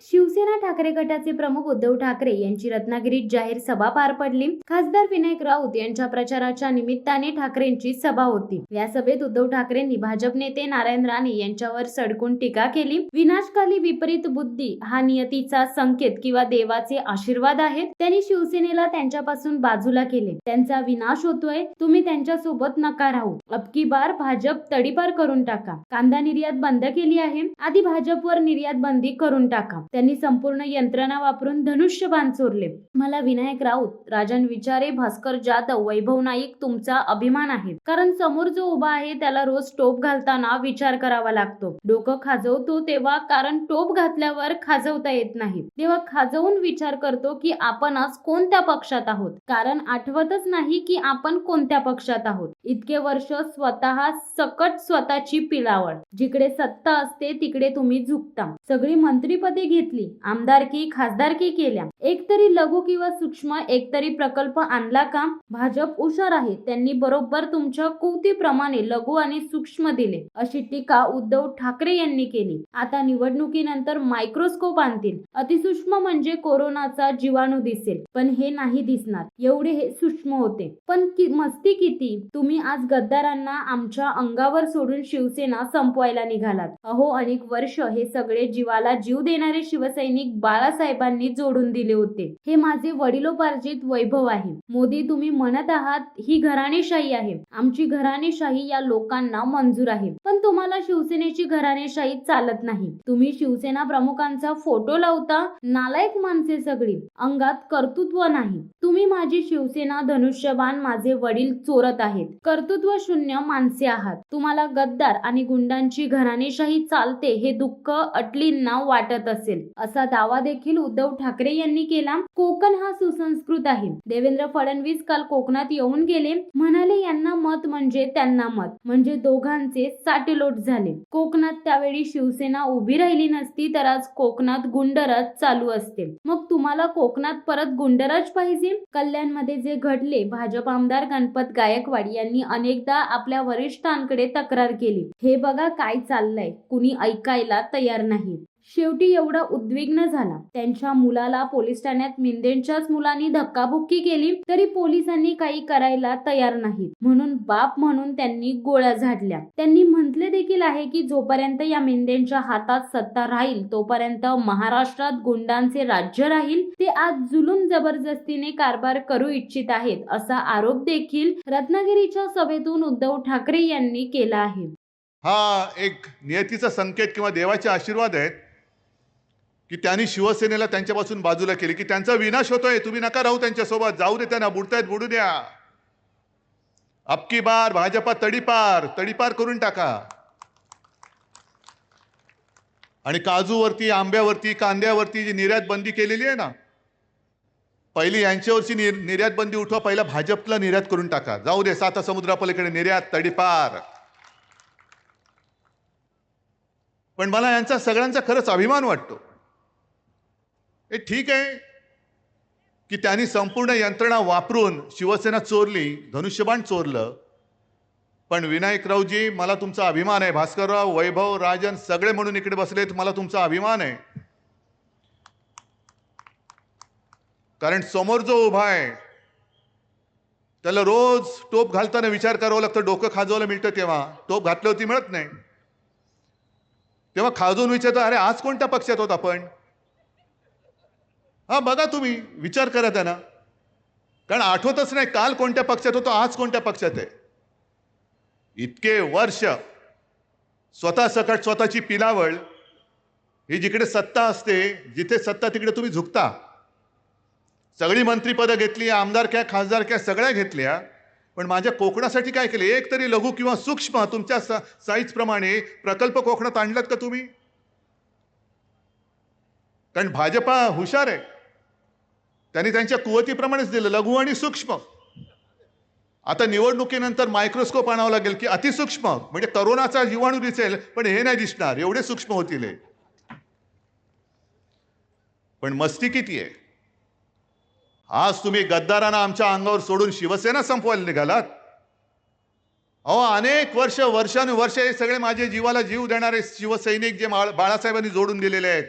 शिवसेना ठाकरे गटाचे प्रमुख उद्धव ठाकरे यांची रत्नागिरीत जाहीर सभा पार पडली। खासदार विनायक राऊत यांच्या प्रचाराच्या निमित्ताने ठाकरेंची सभा होती। या सभेत उद्धव ठाकरेंनी भाजप नेते नारायण राणे यांच्यावर सडकून टीका केली। विनाशकाली विपरीत बुद्धी हा नियतीचा संकेत किंवा देवाचे आशीर्वाद आहेत। त्यांनी शिवसेनेला त्यांच्यापासून बाजूला केले। त्यांचा विनाश होतोय, तुम्ही त्यांच्या सोबत नका राहू। अबकी बार भाजप तडीपार करून टाका। कांदा निर्यात बंद केली आहे, आधी भाजपवर निर्यात बंदी करून टाका। त्यांनी संपूर्ण यंत्रणा वापरून धनुष्यबाण चोरले। मला विनायक राऊत, राजन विचारे, भास्कर जाधव, वैभव नाईक तुमचा अभिमान आहे, कारण समोर जो उभा आहे त्याला रोज टोप घालताना विचार करावा लागतो। डोकं खाजवतो तेव्हा, कारण टोप घातल्यावर खाजवता येत नाही, तेव्हा खाजवून विचार करतो की आपण आज कोणत्या पक्षात आहोत, कारण आठवतच नाही की आपण कोणत्या पक्षात आहोत। इतके वर्ष स्वतः सकट स्वतःची पिलावळ, जिकडे सत्ता असते तिकडे तुम्ही झुकता। सगळी मंत्रीपदे घेतली, आमदारकी खासदारकी केल्या, एकतरी लघु किंवा सूक्ष्म एकतरी प्रकल्प आणला का? भाजप हुशार आहे, त्यांनी बरोबर तुमच्या कुवतीप्रमाणे लघु आणि सूक्ष्म दिले, अशी टीका उद्धव ठाकरे यांनी केली। आता निवडणुकीनंतर मायक्रोस्कोप आणतील, अतिसूक्ष्म म्हणजे कोरोनाचा जीवाणू दिसेल, पण हे नाही दिसणार, एवढे हे सूक्ष्म होते। पण मस्ती किती, तुम्ही आज गद्दारांना आमच्या अंगावर सोडून शिवसेना संपवायला निघालात। अहो, अनेक वर्ष हे सगळे जीवाला जीव देणारे शिवसैनिक बाळासाहेबांनी जोडून दिले होते। हे माझे वडिलोपार्जित वैभव आहे। मोदी, तुम्ही म्हणत आहात ही घराणेशाही आहे, आमची घराणेशाही या लोकांना मंजूर आहे, पण तुम्हाला शिवसेनेची घराणेशाही चालत नाही। तुम्ही शिवसेना प्रमुखांचा फोटो लावता, नालायक माणसे सगळी, अंगात कर्तृत्व नाही। तुम्ही माझी शिवसेना धनुष्यबाण माझे वडील चोरत आहेत, कर्तृत्व शून्य माणसे आहात। तुम्हाला गद्दार आणि गुंडांची घराणेशाही चालते हे दुःख अटलींना वाटत असेल, असा दावा देखील उद्धव ठाकरे यांनी केला। कोकण हा सुसंस्कृत आहे। देवेंद्र फडणवीस काल कोकणात येऊन गेले, म्हणाले यांना मत म्हणजे त्यांना मत, म्हणजे दोघांचे साटेलोट झाले। कोकणात त्यावेळी शिवसेना उभी राहिली नसती तर आज कोकणात गुंडराज चालू असते। मग तुम्हाला कोकणात परत गुंडराज पाहिजे? कल्याणमध्ये जे घडले, भाजप आमदार गणपत गायकवाड यांनी अनेकदा आपल्या वरिष्ठांकडे तक्रार केली, हे बघा काय चाललंय, कुणी ऐकायला तयार नाही। शेवटी एवढा उद्विग्न झाला, त्यांच्या मुलाला पोलीस ठाण्यात मिंदेंच्याच मुलांनी धक्काबुक्की केली तरी पोलिसांनी काही करायला तयार नाहीत, म्हणून बाप म्हणून त्यांनी गोळ्या झाडल्या। त्यांनी म्हटले देखील आहे की जोपर्यंत या मिंदेंच्या हातात सत्ता राहील तोपर्यंत महाराष्ट्रात गुंडांचे राज्य राहील। ते आज जुलूम जबरदस्तीने कारभार करू इच्छित आहेत, असा आरोप देखील रत्नागिरीच्या सभेतून उद्धव ठाकरे यांनी केला आहे। हा एक नियतीचा संकेत किंवा देवाचे आशीर्वाद आहेत की त्यांनी शिवसेनेला त्यांच्यापासून बाजूला केली, की त्यांचा विनाश होतोय, तुम्ही नका राहू त्यांच्यासोबत, जाऊ दे त्यांना, बुडतायत बुडू द्या। अबकी बार भाजपा तडीपार करून टाका। आणि काजूवरती, आंब्यावरती, कांद्यावरती जी निर्यात बंदी केलेली आहे ना, पहिली यांच्यावरची निर्यात बंदी उठवा, पहिला भाजपला निर्यात करून टाका, जाऊ दे साता समुद्रापलीकडे निर्यात तडीपार। पण मला यांचा सगळ्यांचा खरंच अभिमान वाटतो। हे ठीक आहे की त्यांनी संपूर्ण यंत्रणा वापरून शिवसेना चोरली, धनुष्यबाण चोरलं, पण विनायकरावजी मला तुमचा अभिमान आहे। भास्करराव, वैभव, राजन सगळे म्हणून इकडे बसलेत, मला तुमचा अभिमान आहे, कारण समोर जो उभा आहे त्याला रोज टोप घालताना विचार करावा लागतो। डोकं खाजवायला मिळतं तेव्हा, टोप घातल्यावरती मिळत नाही, तेव्हा खाजून विचारतो, अरे आज कोणत्या पक्षात होत आपण? हा बघा, तुम्ही विचार करा त्यांना, कारण आठवतच नाही काल कोणत्या पक्षात होतो, आज कोणत्या पक्षात आहे। इतके वर्ष स्वतः सकट स्वतःची पिलावळ, ही जिकडे सत्ता असते, जिथे सत्ता तिकडे तुम्ही झुकता। सगळी मंत्रीपदं घेतली, आमदारक्या खासदारक्या सगळ्या घेतल्या, पण माझ्या कोकणासाठी काय केले? एक तरी लघु किंवा सूक्ष्म तुमच्या साईज प्रमाणे प्रकल्प कोकणात आणलात का तुम्ही? कारण भाजपा हुशार आहे, त्यांनी त्यांच्या कुवतीप्रमाणेच दिलं, लघु आणि सूक्ष्म। आता निवडणुकीनंतर मायक्रोस्कोप आणावं लागेल की अतिसूक्ष्म, म्हणजे करोनाचा जीवाणू दिसेल पण हे नाही दिसणार, एवढे सूक्ष्म होतील। पण मस्ती किती आहे? आज तुम्ही गद्दारांना आमच्या अंगावर सोडून शिवसेना संपवायला निघालात। अहो, अनेक वर्षानुवर्ष हे सगळे माझे जीवाला जीव देणारे शिवसैनिक जे बाळासाहेबांनी जोडून दिलेले आहेत,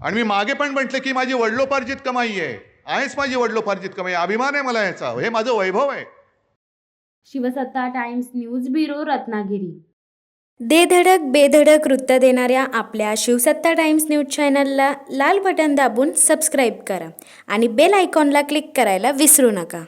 आणि मी मागे पण म्हटलं की माझी वडिलोपार्जित कमाई आहेच माझी वडिलोपार्जित कमाई, अभिमान आहे मला याचा, हे माझं वैभव आहे. शिवसत्ता टाइम्स न्यूज ब्युरो रत्नागिरी. धडक बेधडक वृत्त देणाऱ्या आपल्या शिवसत्ता टाइम्स न्यूज चॅनलला लाल बटन दाबून सबस्क्राईब करा आणि बेल आयकॉनला क्लिक करायला विसरू नका.